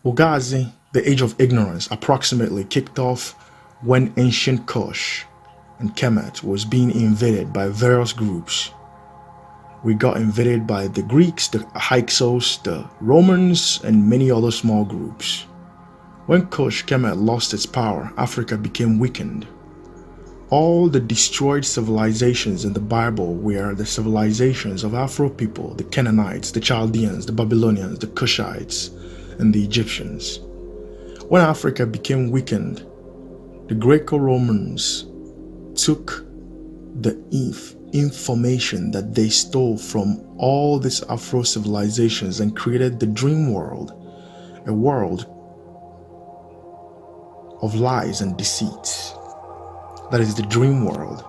Ugazi, the Age of Ignorance, approximately kicked off when ancient Kush and Kemet was being invaded by various groups. We got invaded by the Greeks, the Hyksos, the Romans, and many other small groups. When Kush Kemet lost its power, Africa became weakened. All the destroyed civilizations in the Bible were the civilizations of Afro people, the Canaanites, the Chaldeans, the Babylonians, the Cushites, and the Egyptians. When Africa became weakened, the Greco-Romans took the information that they stole from all these Afro civilizations and created the dream world, a world of lies and deceits. That is the dream world,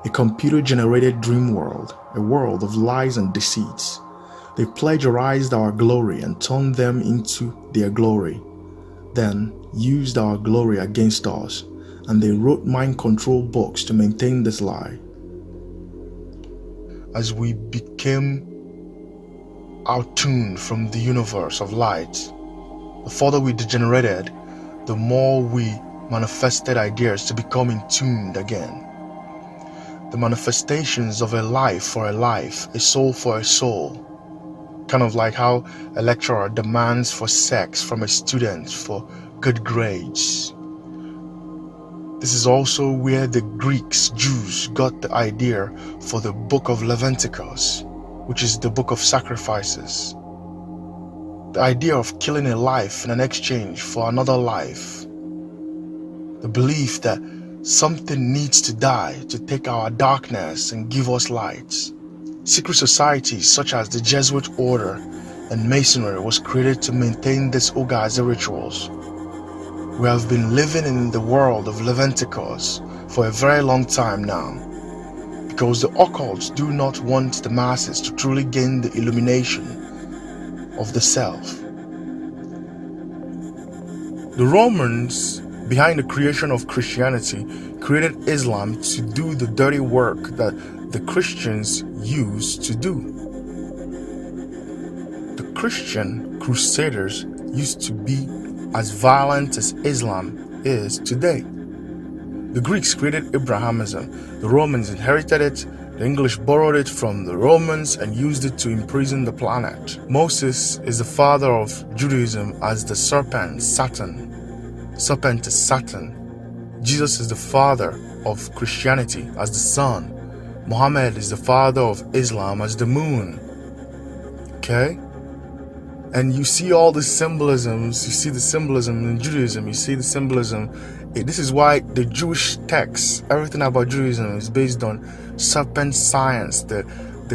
a computer-generated dream world, a world of lies and deceits. They plagiarized our glory and turned them into their glory, then used our glory against us, and they wrote mind control books to maintain this lie. As we became outtuned from the universe of light, the further we degenerated, the more we manifested ideas to become in tuned again. The manifestations of a life for a life, a soul for a soul. Kind of like how a lecturer demands for sex from a student for good grades. This is also where the Greeks, Jews, got the idea for the book of Leviticus, which is the book of sacrifices. The idea of killing a life in an exchange for another life. The belief that something needs to die to take our darkness and give us light. Secret societies such as the Jesuit order and Masonry was created to maintain these Ugazi rituals. We have been living in the world of Leviticus for a very long time now, because the occults do not want the masses to truly gain the illumination of the self. The Romans, behind the creation of Christianity, created Islam to do the dirty work that the Christians used to do. The Christian crusaders used to be as violent as Islam is today. The Greeks created Abrahamism, the Romans inherited it, the English borrowed it from the Romans and used it to imprison the planet. Moses is the father of Judaism as the serpent, Satan. Serpent is Satan. Jesus is the father of Christianity as the sun. Muhammad is the father of Islam as the moon. Okay? And you see all the symbolisms. You see the symbolism in Judaism. You see the symbolism. This is why the Jewish texts, everything about Judaism is based on serpent science. The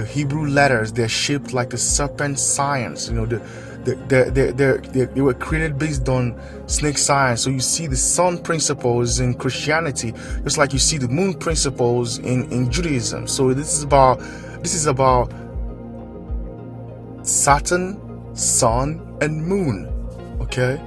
Hebrew letters, they're shaped like the serpent science. You know, they were created based on snake science. So you see the sun principles in Christianity, just like you see the moon principles in Judaism. So this is about Saturn, sun, and moon. Okay,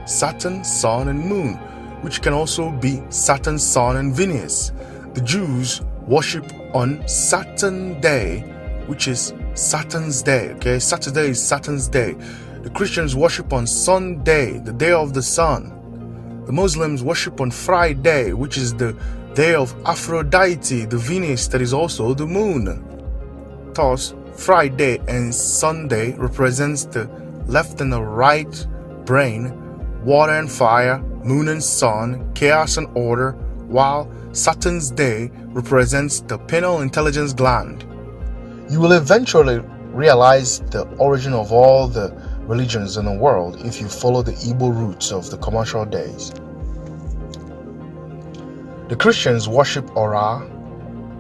Saturn, sun, and moon, which can also be Saturn, sun, and Venus. The Jews worship on Saturn Day, which is Saturn's day. Okay, Saturday is Saturn's day. The Christians worship on Sunday, the day of the sun. The Muslims worship on Friday, which is the day of Aphrodite, the Venus that is also the moon. Thus, Friday and Sunday represents the left and the right brain, water and fire, moon and sun, chaos and order, while Saturn's day represents the pineal intelligence gland. You will eventually realize the origin of all the religions in the world if you follow the Igbo roots of the commercial days. The Christians worship Ora,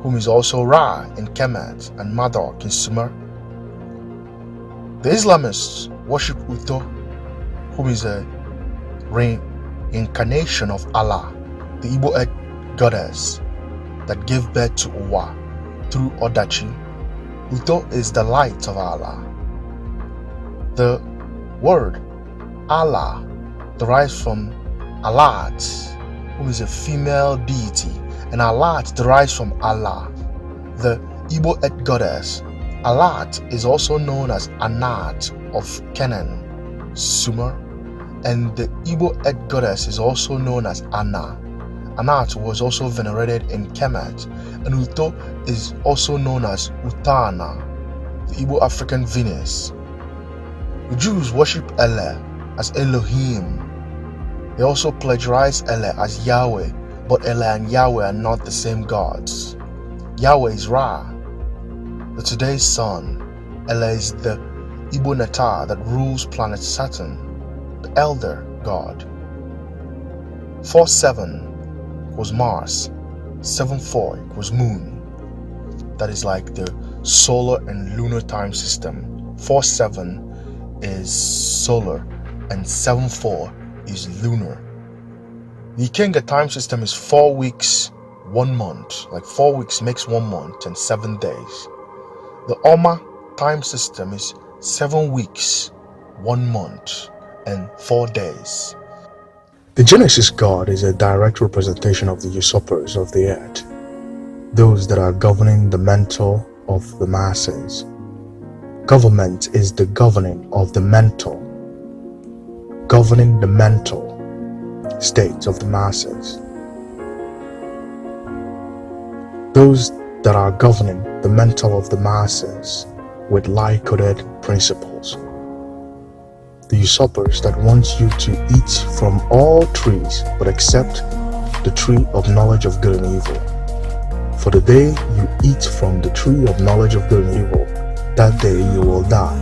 whom is also Ra in Kemet and Marduk in Sumer. The Islamists worship Uto, whom is a reincarnation of Allah, the Igbo goddess that gave birth to Uwa through Odachi. Uto is the light of Allah. The word Allah derives from Alat, who is a female deity, and Alat derives from Allah, the Igbo goddess. Alat is also known as Anat of Canaan, Sumer, And the Igbo earth goddess is also known as Ana. Anat was also venerated in Kemet, and Uto is also known as Utana, the Igbo African Venus. The Jews worship Ele as Elohim. They also plagiarize Ele as Yahweh, but Ele and Yahweh are not the same gods. Yahweh is Ra, the today's sun. Ele is the Igbo Nata that rules planet Saturn, the elder god. 4-7 was Mars, 7-4 was Moon. That is like the solar and lunar time system. 4-7 is solar and 7-4 is lunar. The Ikenga time system is 4 weeks, 1 month. Like 4 weeks makes 1 month and 7 days. The Oma time system is 7 weeks, 1 month and 4 days. The Genesis God is a direct representation of the usurpers of the earth, those that are governing the mental of the masses. Government is the governing of the mental, governing the mental state of the masses. Those that are governing the mental of the masses with lie-coded principles. The usurpers that want you to eat from all trees but except the tree of knowledge of good and evil. For the day you eat from the tree of knowledge of good and evil, that day you will die.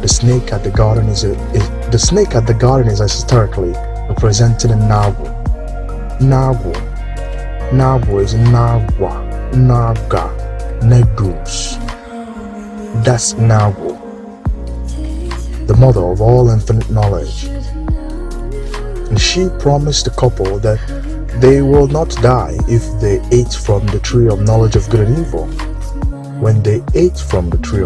The snake at the garden is historically represented in Nabu. Nabu is Nagwa, Naga, Negus. That's Nabu, the mother of all infinite knowledge. And she promised the couple that they will not die if they ate from the tree of knowledge of good and evil. When they ate from the tree,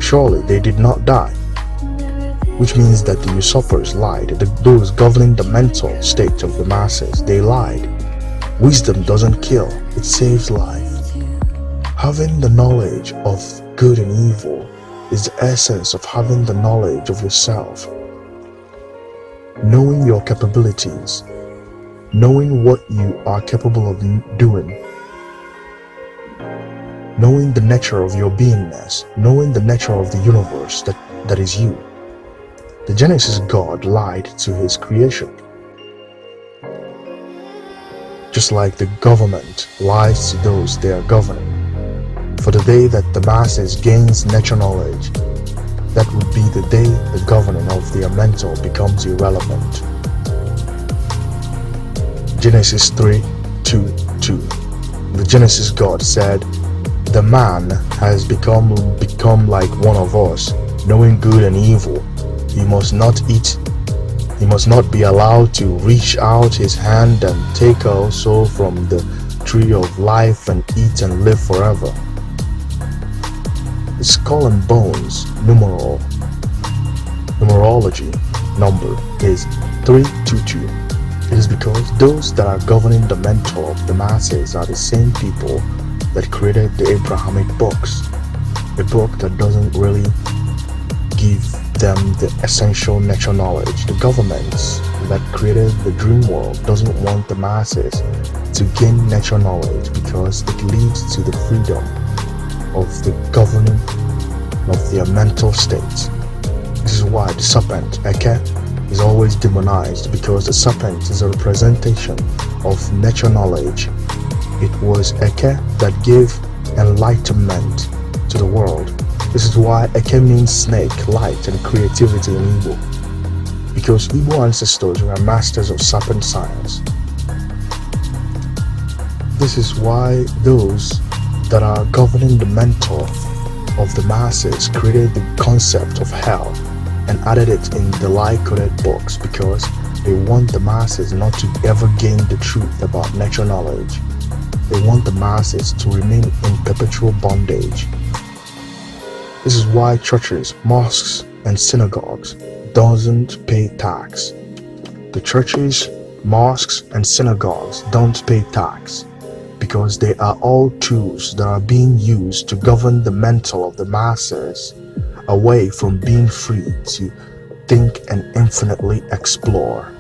surely they did not die. Which means that the usurpers lied. Those governing the mental state of the masses, they lied. Wisdom doesn't kill, it saves life. Having the knowledge of good and evil is the essence of having the knowledge of yourself. Knowing your capabilities, knowing what you are capable of doing, knowing the nature of your beingness, knowing the nature of the universe that is you. The Genesis God lied to his creation. Just like the government lies to those they are governing. For the day that the masses gains nature knowledge, that would be the day the governing of their mental becomes irrelevant. Genesis 3:2. The Genesis God said, "The man has become like one of us, knowing good and evil. He must not eat. He must not be allowed to reach out his hand and take also from the tree of life and eat and live forever." The skull and bones numerology number is 322. It is because those that are governing the mental of the masses are the same people that created the Abrahamic books, a book that doesn't really give them the essential nature knowledge. The governments that created the dream world doesn't want the masses to gain nature knowledge because it leads to the freedom of the governing of their mental states. This is why the serpent, Eke, is always demonized, because the serpent is a representation of nature knowledge. It was Eke that gave enlightenment to the world. This is why Eke means snake, light, and creativity in Igbo. Because Igbo ancestors were masters of serpent science. This is why those that are governing the mental of the masses created the concept of hell and added it in the lie-coded books, because they want the masses not to ever gain the truth about nature knowledge. They want the masses to remain in perpetual bondage. This is why churches, mosques, and synagogues doesn't pay tax. The churches, mosques, and synagogues don't pay tax because they are all tools that are being used to govern the mental of the masses away from being free to think and infinitely explore.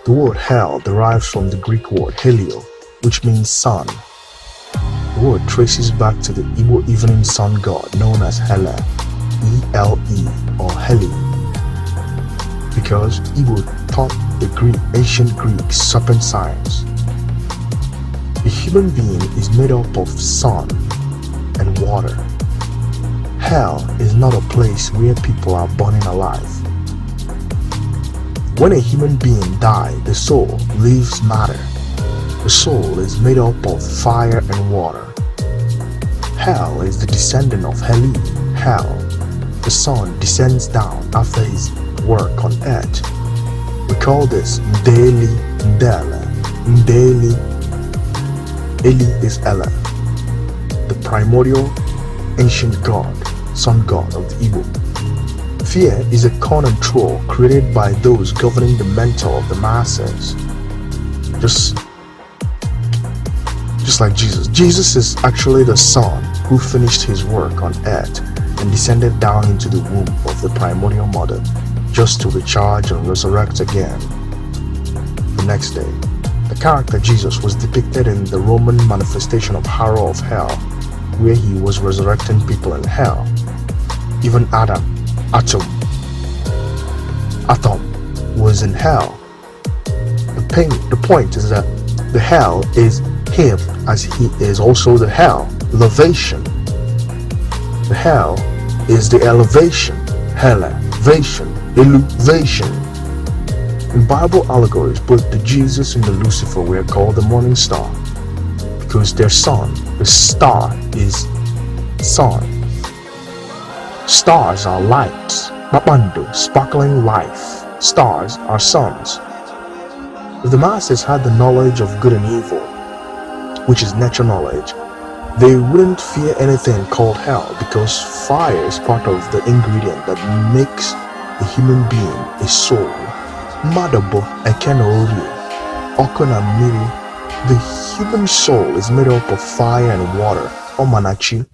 The word hell derives from the Greek word helio, which means sun. The word traces back to the Igbo evening sun god known as Hele, E-L-E or Heli, because Igbo taught the ancient Greeks serpent science. A human being is made up of sun and water. Hell is not a place where people are burning alive. When a human being dies, the soul leaves matter. The soul is made up of fire and water. Hell is the descendant of Heli, Hell. The sun descends down after his work on earth. We call this Ndeli, Ndele, Ndeli. Eli is Ella, the primordial ancient god, sun god of the Igbo. Fear is a con and troll created by those governing the mental of the masses. Just like Jesus. Jesus is actually the Son who finished his work on earth and descended down into the womb of the primordial mother just to recharge and resurrect again the next day. The character Jesus was depicted in the Roman manifestation of Harrow of Hell, where he was resurrecting people in hell. Even Atom was in hell. The point is that the hell is him, as he is also the hell, elevation. The hell is the elevation, elevation. In Bible allegories, both the Jesus and the Lucifer were called the morning star because their sun, the star, is sun. Stars are lights, mapando, sparkling life. Stars are suns. If the masses had the knowledge of good and evil, which is natural knowledge, they wouldn't fear anything called hell, because fire is part of the ingredient that makes a human being a soul. Madabo ekenori, okona miri. The human soul is made up of fire and water, or manachi.